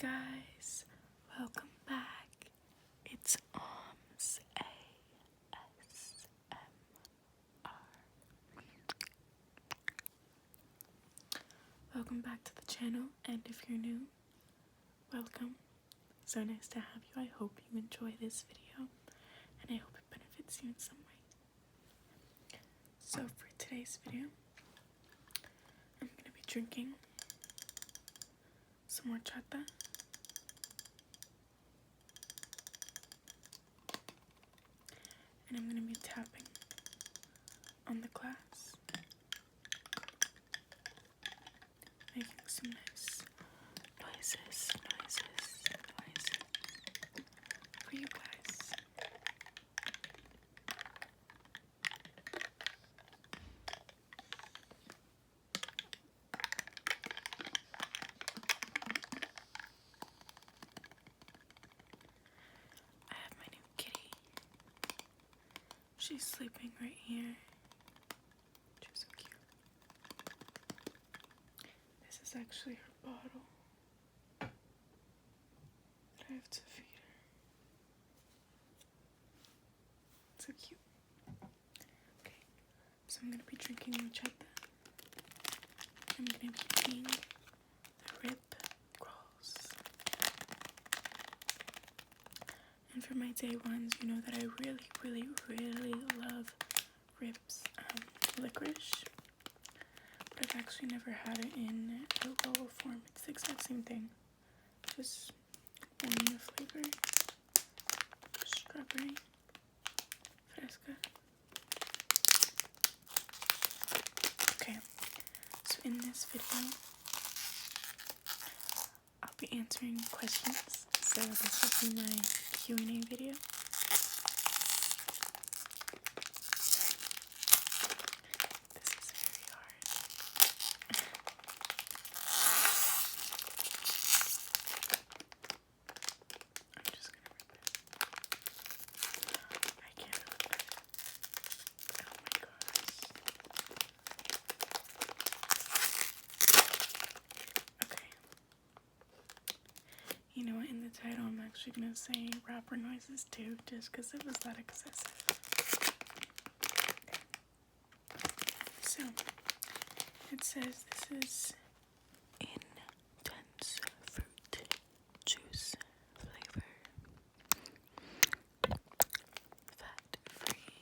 guys, welcome back. It's ASMR. Welcome back to the channel, and if you're new, welcome. So nice to have you. I hope you enjoy this video, and I hope it benefits you in some way. So for today's video, I'm going to be drinking some horchata. And I'm going to be tapping on the glass, making some nice noises for you guys. I have my new kitty. She's sleeping right here. She's so cute. This is actually her bottle that I have to feed her. So cute. Okay, so I'm gonna be drinking horchata. I'm gonna be eating the rib rolls. And for my day ones, you know that I really love ribs, licorice. But I've actually never had it in a roll form. It's the exact same thing, just one new flavor. Strawberry, fresca. Okay, so in this video, I'll be answering questions. So this will be my Q&A video. This is very hard. I'm just gonna rip it. I can't rip it. Oh my gosh. Okay. You know what? In the title, I'm actually gonna say rapper noises too, just because it was that excessive. So, it says this is intense fruit juice flavor, fat-free,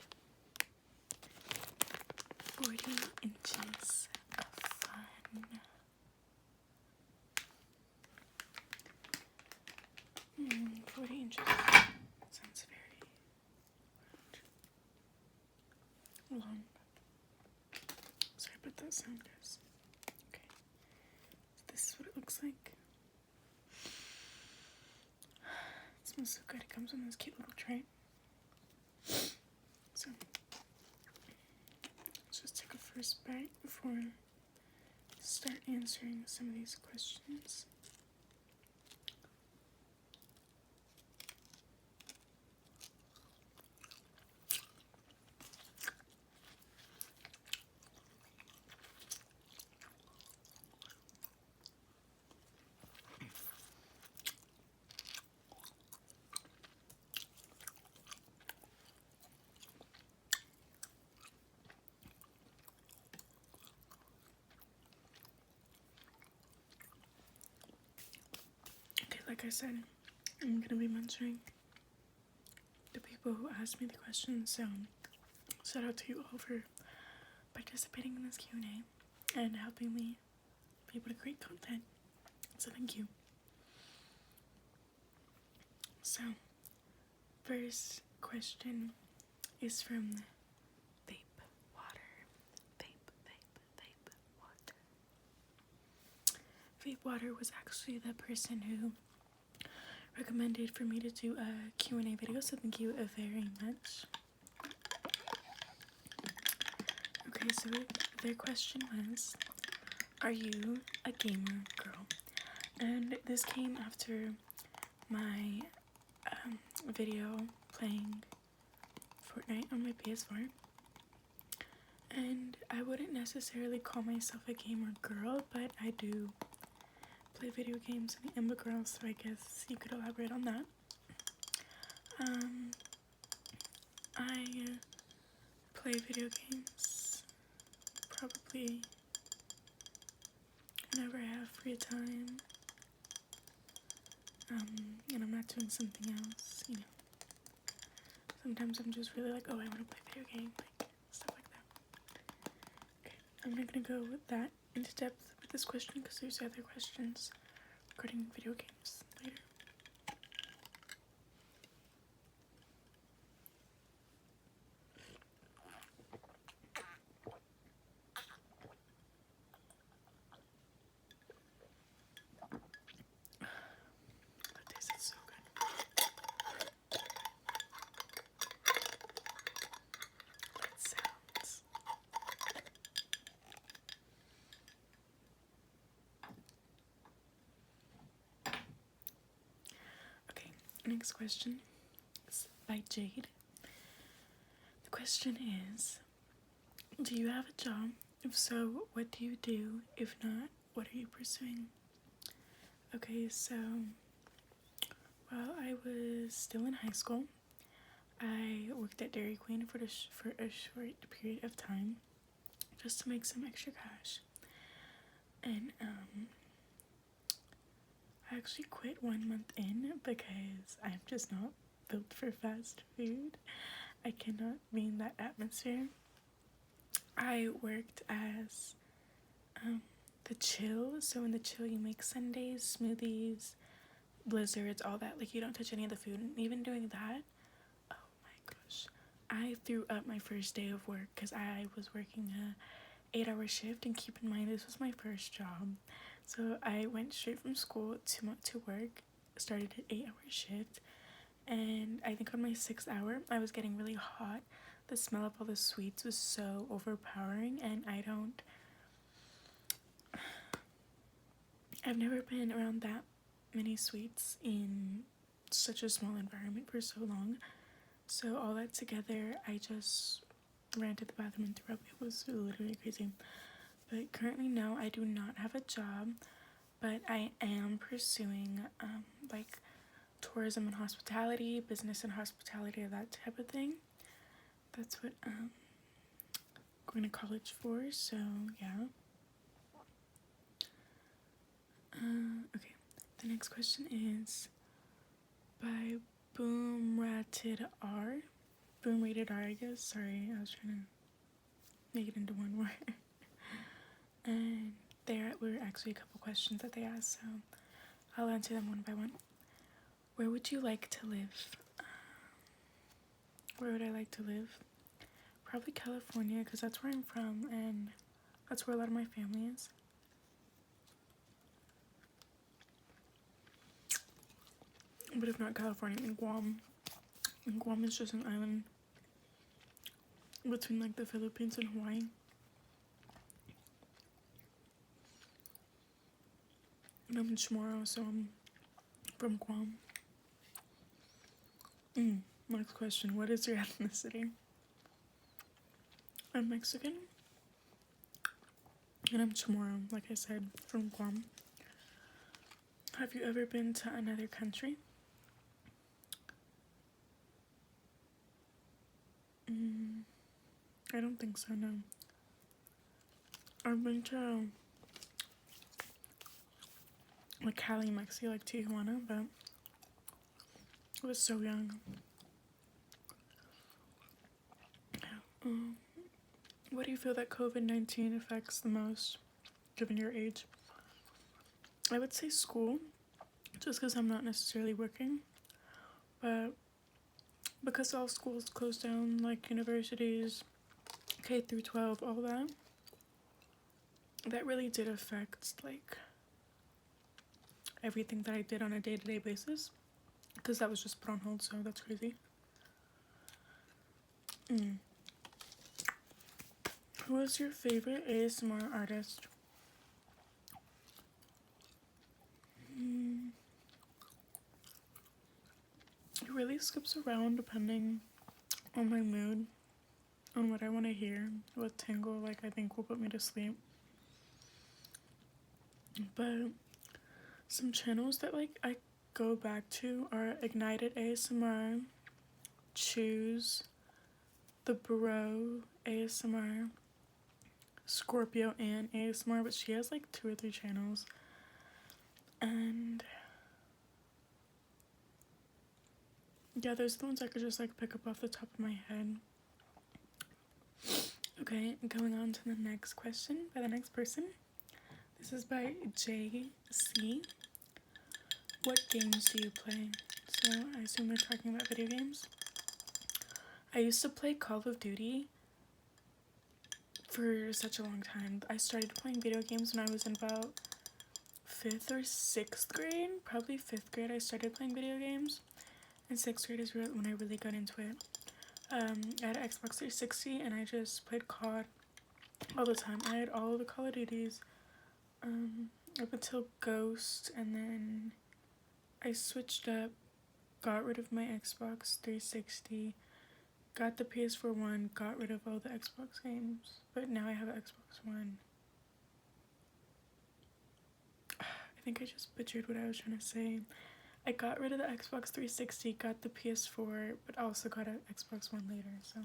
40 inches of fun. 40 inches sounds very long. Sorry about that sound, guys. Okay, so this is what it looks like. It smells so good. It comes in this cute little tray. So let's just take a first bite before I start answering some of these questions. Like I said, I'm going to be mentoring the people who asked me the questions, so shout out to you all for participating in this Q&A and helping me be able to create content, so thank you. So, first question is from Vape Water. Vape Water was actually the person who recommended for me to do a Q&A video, so thank you very much. Okay, so their question was, are you a gamer girl? And this came after my video playing Fortnite on my PS4. And I wouldn't necessarily call myself a gamer girl, but I do play video games and I'm a girl, so I guess you could elaborate on that. I play video games probably whenever I have free time, and I'm not doing something else, you know. Sometimes I'm just really like, oh, I want to play video game, like, stuff like that. Okay, I'm not gonna go with that into depth with this question because there's other questions regarding video games later. That tasted so good. That sounds. Okay, next question is by Jade. The question is, do you have a job? If so, what do you do? If not, what are you pursuing? Okay, so while I was still in high school, I worked at Dairy Queen for a short period of time just to make some extra cash. And I actually quit 1 month in because I'm just not built for fast food. I cannot be in that atmosphere. I worked as the chill. So in the chill you make sundaes, smoothies, blizzards, all that. Like, you don't touch any of the food. And even doing that, oh my gosh, I threw up my first day of work because I was working a 8-hour shift. And keep in mind, this was my first job, so I went straight from school to work, started an 8-hour shift, and I think on my 6th hour I was getting really hot. The smell of all the sweets was so overpowering, and I've never been around that many sweets in such a small environment for so long. So all that together, I just ran to the bathroom and threw up. It was literally crazy. But currently now I do not have a job, but I am pursuing like tourism and hospitality, business and hospitality, that type of thing. That's what I'm going to college for, so yeah. Okay, the next question is by Boom Rated R. Boom Rated R, I guess. Sorry, I was trying to make it into one word. And there were actually a couple questions that they asked, so I'll answer them one by one. Where would you like to live? Where would I like to live? Probably California, because that's where I'm from, and that's where a lot of my family is. But if not California, then Guam. And Guam is just an island between like the Philippines and Hawaii. And I'm in Chamorro, so I'm from Guam. Next question. What is your ethnicity? I'm Mexican. And I'm Chamorro, like I said, from Guam. Have you ever been to another country? I don't think so, no. I've been to like Cali, Mexico, like Tijuana, but I was so young. What do you feel that COVID-19 affects the most, given your age? I would say school, just because I'm not necessarily working, but because all schools closed down, like universities, K through 12, all that really did affect like everything that I did on a day-to-day basis, because that was just put on hold, so that's crazy. Who is your favorite ASMR artist? It really skips around depending on my mood, on what I want to hear, what tingle like I think will put me to sleep. But Some channels that like I go back to are Ignited ASMR, Choose, The Bro ASMR, Scorpio and ASMR, but she has like 2 or 3 channels. And yeah, those are the ones I could just like pick up off the top of my head. Okay, going on to the next question by the next person. This is by JC. What games do you play? So I assume they're talking about video games. I used to play Call of Duty for such a long time. I started playing video games when I was in about 5th or 6th grade. Probably 5th grade I started playing video games. And 6th grade is when I really got into it. I had an Xbox 360 and I just played COD all the time. I had all of the Call of Duties up until Ghost, and then I switched up, got rid of my Xbox 360, got the PS4 One, got rid of all the Xbox games, but now I have an Xbox One. I think I just butchered what I was trying to say. I got rid of the Xbox 360, got the PS4, but also got an Xbox One later, so.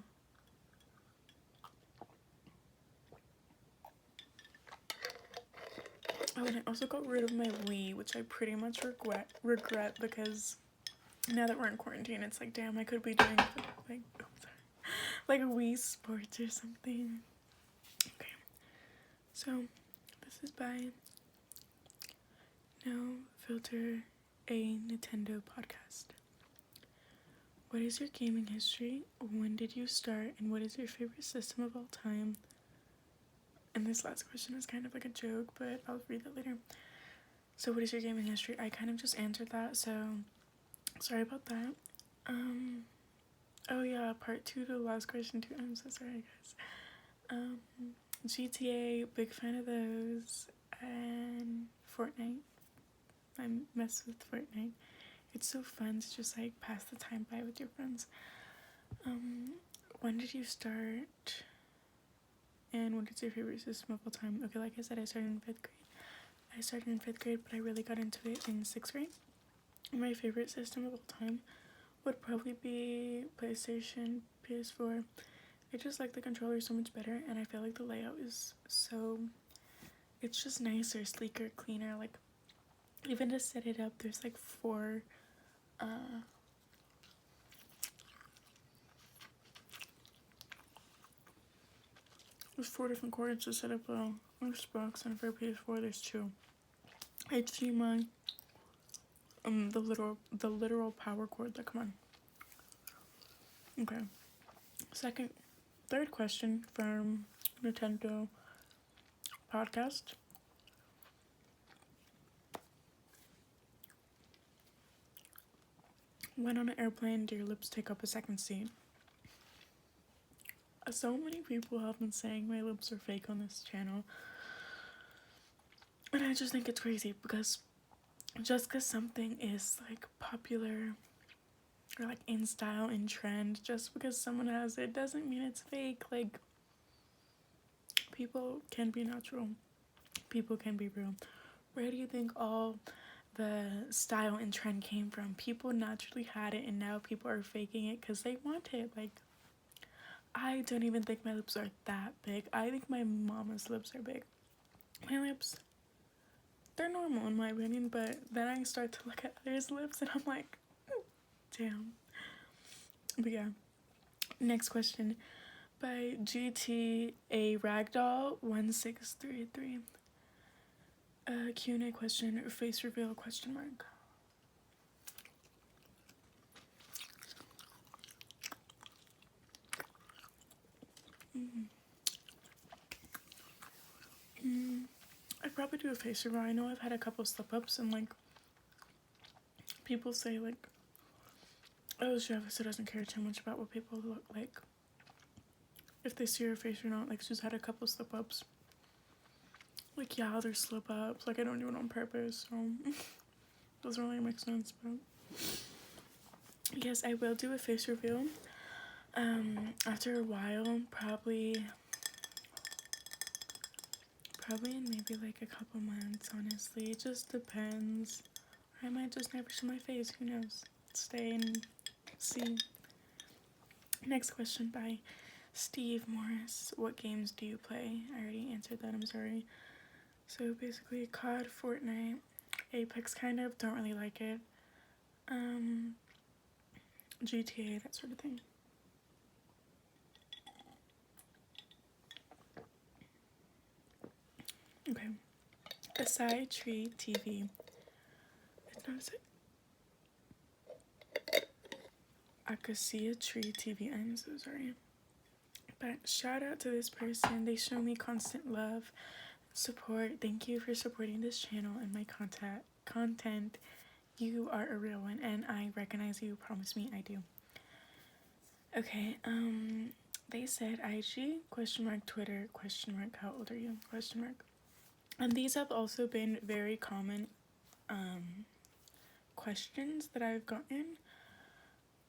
Oh, and I also got rid of my Wii, which I pretty much regret because now that we're in quarantine, it's like, damn, I could be doing like Wii Sports or something. Okay, so this is by No Filter, a Nintendo podcast. What is your gaming history? When did you start? And what is your favorite system of all time? And this last question is kind of like a joke, but I'll read that later. So what is your gaming history? I kind of just answered that, so sorry about that. Oh yeah, part 2 to the last question too. I'm so sorry, guys. GTA, big fan of those, and Fortnite. I mess with Fortnite. It's so fun to just like pass the time by with your friends. When did you start? And what is your favorite system of all time? Okay, like I said, I started in 5th grade. But I really got into it in 6th grade. My favorite system of all time would probably be PlayStation, PS4. I just like the controller so much better, and I feel like the layout is so, it's just nicer, sleeker, cleaner. Like, even to set it up, there's like 4 there's 4 different cords to set up a Xbox, and for PS4 there's 2. HDMI, the literal power cord that come on. Okay. Third question from Nintendo podcast. When on an airplane, do your lips take up a second seat? So many people have been saying my lips are fake on this channel. And I just think it's crazy because just because something is like popular or like in style, in trend, just because someone has it doesn't mean it's fake. Like, people can be natural. People can be real. Where do you think all the style and trend came from? People naturally had it, and now people are faking it because they want it. Like, I don't even think my lips are that big. I think my mama's lips are big. My lips, they're normal in my opinion, but then I start to look at others' lips and I'm like, damn. But yeah. Next question by GTA Ragdoll 1633. Q&A question, face reveal question mark. I'd probably do a face reveal. I know I've had a couple slip-ups, and like, people say like, oh, Travis doesn't care too much about what people look like, if they see her face or not. Like, she's had a couple slip-ups. Like, yeah, there's slip-ups. Like, I don't do it on purpose, so doesn't really make sense. But yes, I will do a face reveal. After a while, probably Probably in maybe like a couple months, honestly. It just depends. I might just never show my face, who knows? Stay and see. Next question by Steve Morris. What games do you play? I already answered that, I'm sorry. So basically COD, Fortnite, Apex kind of, don't really like it. GTA, that sort of thing. Okay. Acai Tree TV. Acacia Tree TV. I'm so sorry. But shout out to this person. They show me constant love, support. Thank you for supporting this channel and my content. You are a real one, and I recognize you. Promise me I do. Okay, they said IG, question mark, Twitter, question mark, how old are you, question mark. And these have also been very common questions that I've gotten.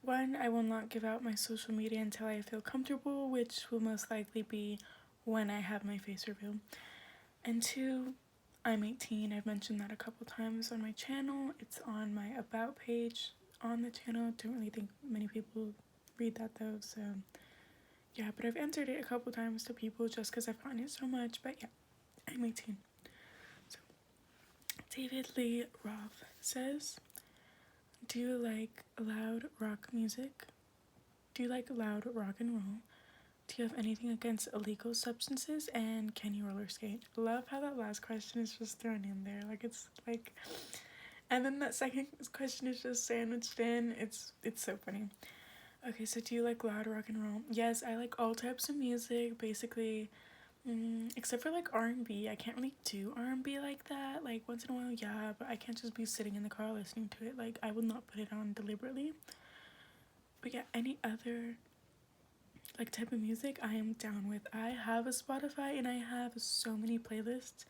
One, I will not give out my social media until I feel comfortable, which will most likely be when I have my face revealed. And two, I'm 18. I've mentioned that a couple times on my channel. It's on my about page on the channel. Don't really think many people read that though, so yeah, but I've answered it a couple times to people just because I've gotten it so much. But yeah, I'm 18. So David Lee Roth says, do you like loud rock music? Do you like loud rock and roll? Do you have anything against illegal substances? And can you roller skate? Love how that last question is just thrown in there. Like, it's like, and then that second question is just sandwiched in. It's so funny. Okay, so do you like loud rock and roll? Yes, I like all types of music, basically, except for like R&B. I can't really do R&B like that. Like, once in a while, yeah, but I can't just be sitting in the car listening to it. Like, I will not put it on deliberately. But yeah, any other like type of music I am down with. I have a Spotify and I have so many playlists.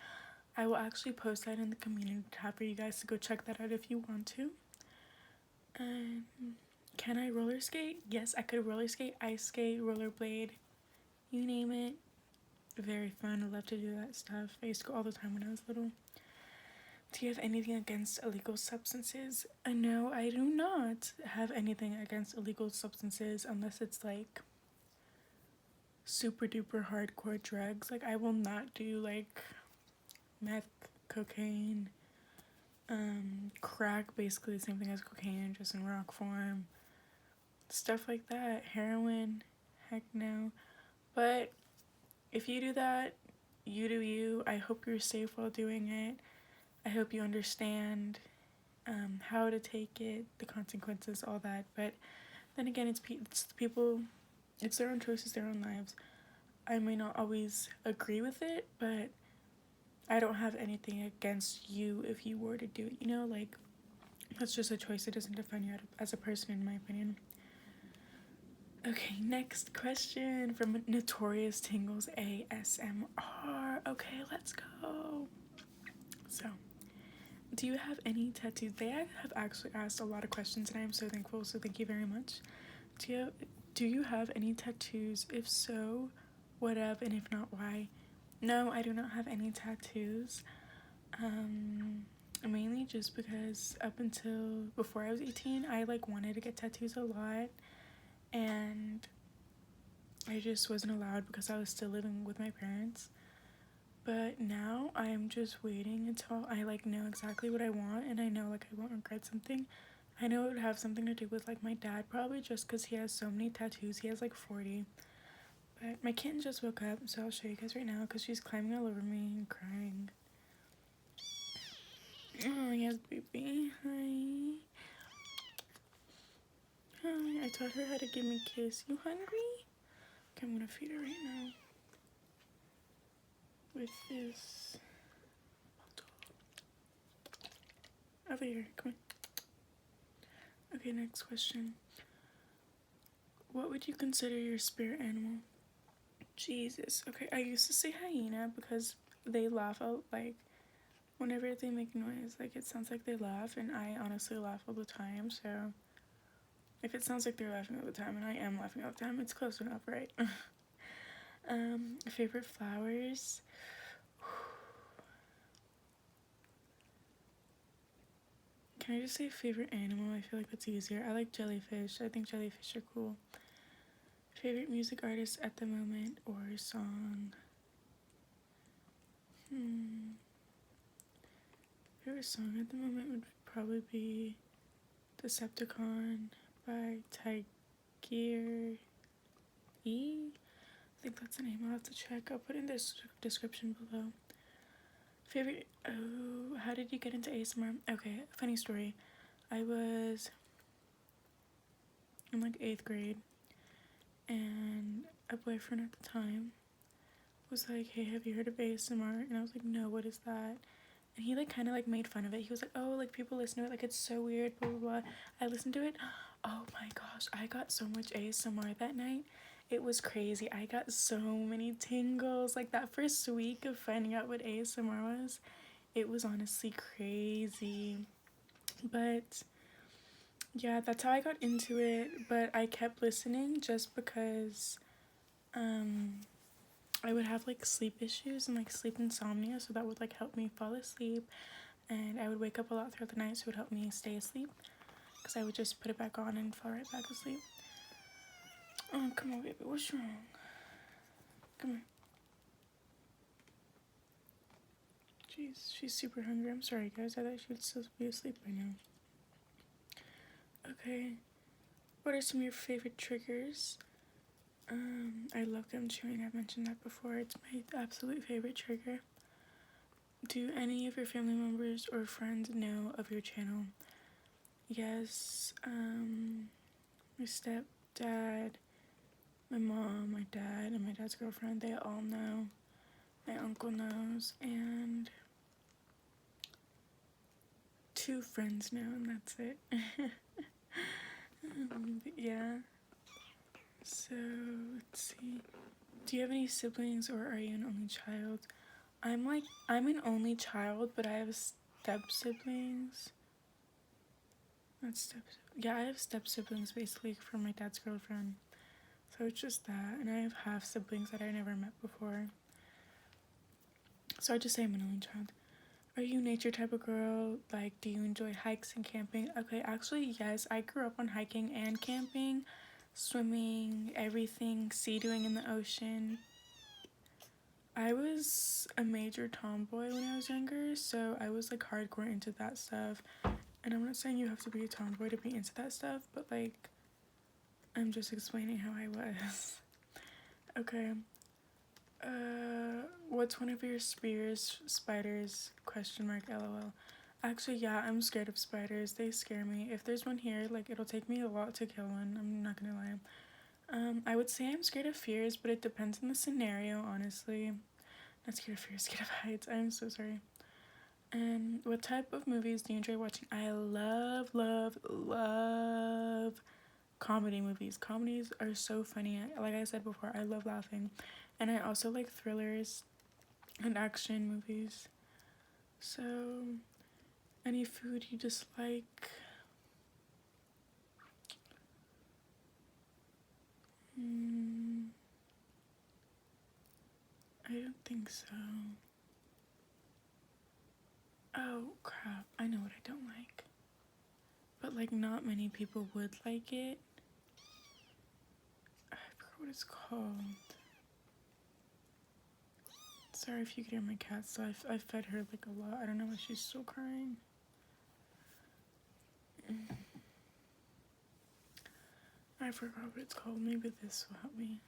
I will actually post that in the community tab for you guys to go check that out if you want to. And can I roller skate? Yes, I could roller skate, ice skate, rollerblade, you name it. Very fun. I love to do that stuff. I used to go all the time when I was little. Do you have anything against illegal substances? No, I do not have anything against illegal substances unless it's like super duper hardcore drugs. Like, I will not do like meth, cocaine, crack, basically the same thing as cocaine, just in rock form. Stuff like that. Heroin, heck no. But if you do that, you do you. I hope you're safe while doing it. I hope you understand how to take it, the consequences, all that. But then again, it's the people, it's their own choices, their own lives. I may not always agree with it, but I don't have anything against you if you were to do it, you know? Like, that's just a choice. It doesn't define you as a person, in my opinion. Okay, next question from Notorious Tingles ASMR. Okay, let's go. So, do you have any tattoos? They have actually asked a lot of questions and I am so thankful, so thank you very much. Do you have any tattoos? If so, what of, and if not, why? No, I do not have any tattoos. Mainly just because up until before I was 18, I like wanted to get tattoos a lot, and I just wasn't allowed because I was still living with my parents. But now I'm just waiting until I like know exactly what I want, and I know like I won't regret something. I know it would have something to do with like my dad, probably just because he has so many tattoos. He has like 40. But my kitten just woke up, so I'll show you guys right now because she's climbing all over me and crying. Oh, yes, baby. Hi. Hi. I taught her how to give me a kiss. You hungry? Okay, I'm gonna feed her right now. With this. Over here. Come on. Okay, next question. What would you consider your spirit animal? Jesus. Okay, I used to say hyena because they laugh out like whenever they make noise. Like, it sounds like they laugh, and I honestly laugh all the time, so if it sounds like they're laughing all the time, and I am laughing all the time, it's close enough, right? Favorite flowers? Can I just say favorite animal? I feel like that's easier. I like jellyfish. I think jellyfish are cool. Favorite music artist at the moment or song? Favorite song at the moment would probably be Decepticon by TIPJAR. I think that's the name. I'll have to check. I'll put in this description below. Favorite. Oh, how did you get into ASMR? Okay, funny story. I was in like 8th grade, and a boyfriend at the time was like, "Hey, have you heard of ASMR?" And I was like, "No, what is that?" And he like kind of like made fun of it. He was like, "Oh, like people listen to it, like it's so weird, blah blah blah." I listened to it. Oh my gosh, I got so much ASMR that night. It was crazy. I got so many tingles. Like that first week of finding out what ASMR was, it was honestly crazy. But yeah, that's how I got into it. But I kept listening just because I would have like sleep issues and like sleep insomnia, so that would like help me fall asleep. And I would wake up a lot throughout the night, so it would help me stay asleep because I would just put it back on and fall right back asleep. Oh, come on, baby. What's wrong? Come here. Jeez, she's super hungry. I'm sorry, guys. I thought she would still be asleep by now. Okay. What are some of your favorite triggers? I love gum chewing. I've mentioned that before. It's my absolute favorite trigger. Do any of your family members or friends know of your channel? Yes. My stepdad, my mom, my dad, and my dad's girlfriend, they all know. My uncle knows, and 2 friends know, and that's it. Yeah. So, let's see. Do you have any siblings, or are you an only child? I'm an only child, but I have step-siblings. Yeah, I have step-siblings, basically, from my dad's girlfriend. So it's just that, and I have half-siblings that I never met before. So I just say I'm an only child. Are you a nature type of girl? Like, do you enjoy hikes and camping? Okay, actually, yes. I grew up on hiking and camping, swimming, everything, sea doing in the ocean. I was a major tomboy when I was younger, so I was like hardcore into that stuff. And I'm not saying you have to be a tomboy to be into that stuff, but like, I'm just explaining how I was. Okay. What's one of your spiders? Question mark LOL. Actually, yeah, I'm scared of spiders. They scare me. If there's one here, like, it'll take me a lot to kill one. I'm not gonna lie. I would say I'm scared of fears, but it depends on the scenario, honestly. Not scared of fears, scared of heights. I'm so sorry. And what type of movies do you enjoy watching? I love comedy movies. Comedies are so funny. Like I said before, I love laughing. And I also like thrillers and action movies. So, any food you dislike? I don't think so. Oh crap, I know what I don't like. But like not many people would like it. I forgot what it's called. Sorry if you could hear my cat, so I fed her like a lot. I don't know why she's still crying. I forgot what it's called. Maybe this will help me.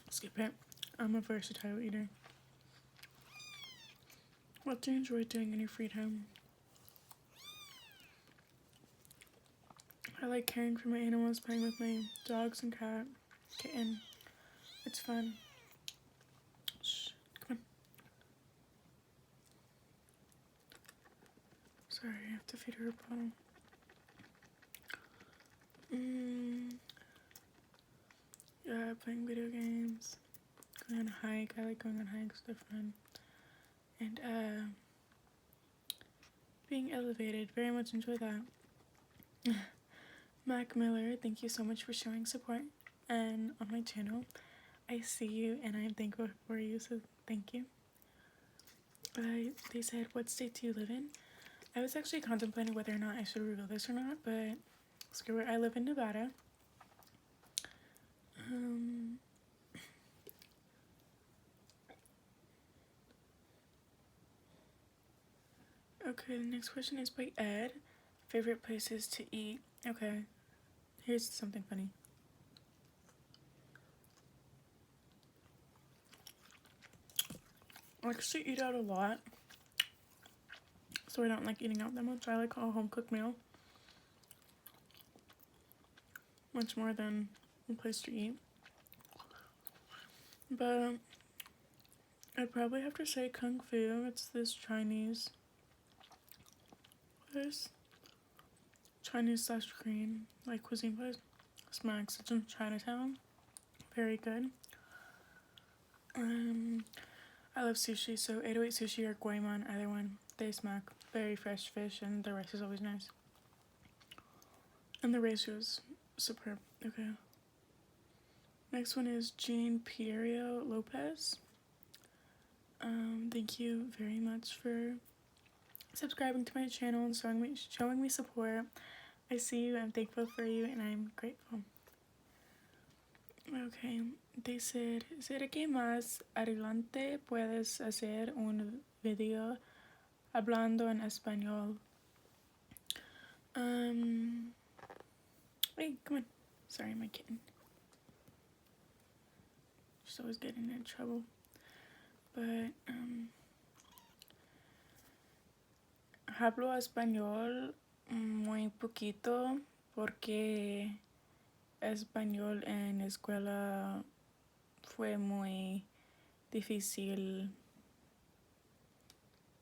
Skip it. I'm a versatile eater. What do you enjoy doing in your free time? I like caring for my animals, playing with my dogs and kitten. It's fun. Shh, come on. Sorry, I have to feed her a bottle. Yeah, playing video games. Going on a hike. I like going on hikes. They're fun. And being elevated. Very much enjoy that. Mac Miller, thank you so much for showing support and on my channel. I see you and I'm thankful for you, so thank you. They said, what state do you live in? I was actually contemplating whether or not I should reveal this or not, but screw it. I live in Nevada. Okay, the next question is by Ed. Favorite places to eat. Okay, here's something funny. I actually eat out a lot, so I don't like eating out that much. I like a home cooked meal much more than a place to eat. But I'd probably have to say Kung Fu. It's this Chinese place. Chinese / Korean, like cuisine place. Smacks. It's in Chinatown. Very good. I love sushi, so 808 Sushi or Guayman, either one. They smack. Very fresh fish, and the rice is always nice. And the ratio is superb. Okay. Next one is Jean Pierio Lopez. Thank you very much for subscribing to my channel and showing me support. I see you, I'm thankful for you, and I'm grateful. Okay, they said, ¿será que más adelante puedes hacer un video hablando en español? Wait, come on. Sorry, my kitten. She's always getting in trouble. But, hablo español muy poquito porque español en escuela fue muy difícil.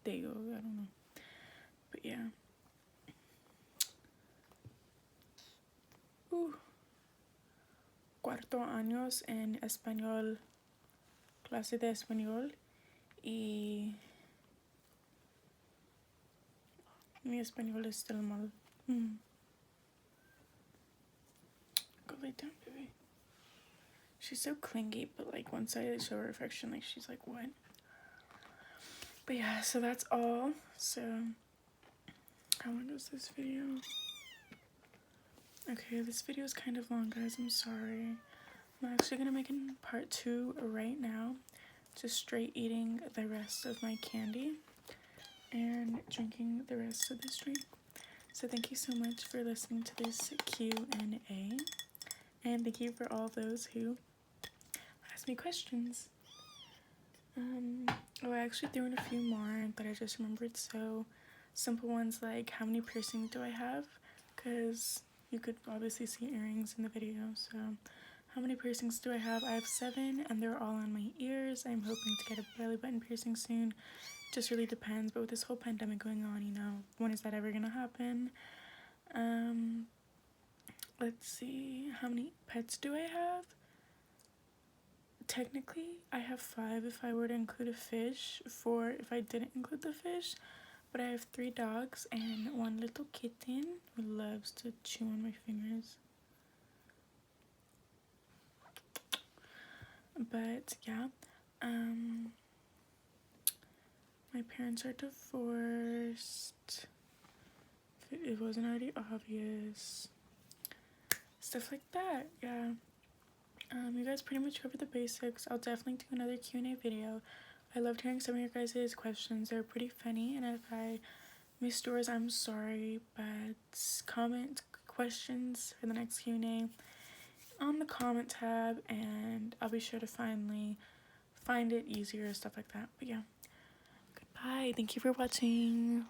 Digo, I don't know. But yeah. Cuarto años en español, clase de español, y mi español es still mal. Go lay down, baby. She's so clingy, but like once I show her affection, like she's like, what? But yeah, so that's all. So how long is this video? Okay, this video is kind of long, guys. I'm sorry. I'm actually gonna make a part 2 right now. Just straight eating the rest of my candy and drinking the rest of this drink. So thank you so much for listening to this Q&A. And thank you for all those who asked me questions. I actually threw in a few more that I just remembered. So simple ones like, how many piercings do I have? Because you could obviously see earrings in the video. So how many piercings do I have? I have 7 and they're all on my ears. I'm hoping to get a belly button piercing soon. Just really depends, but with this whole pandemic going on, you know, when is that ever gonna happen? Let's see, how many pets do I have? Technically, I have 5 if I were to include a fish, 4 if I didn't include the fish, but I have 3 dogs and 1 little kitten who loves to chew on my fingers. But yeah, my parents are divorced, if it wasn't already obvious. Stuff like that, yeah. You guys pretty much covered the basics. I'll definitely do another Q&A video. I loved hearing some of your guys' questions. They're pretty funny, and if I missed yours, I'm sorry, but comment questions for the next Q&A on the comment tab, and I'll be sure to finally find it easier, stuff like that. But yeah, goodbye. Thank you for watching.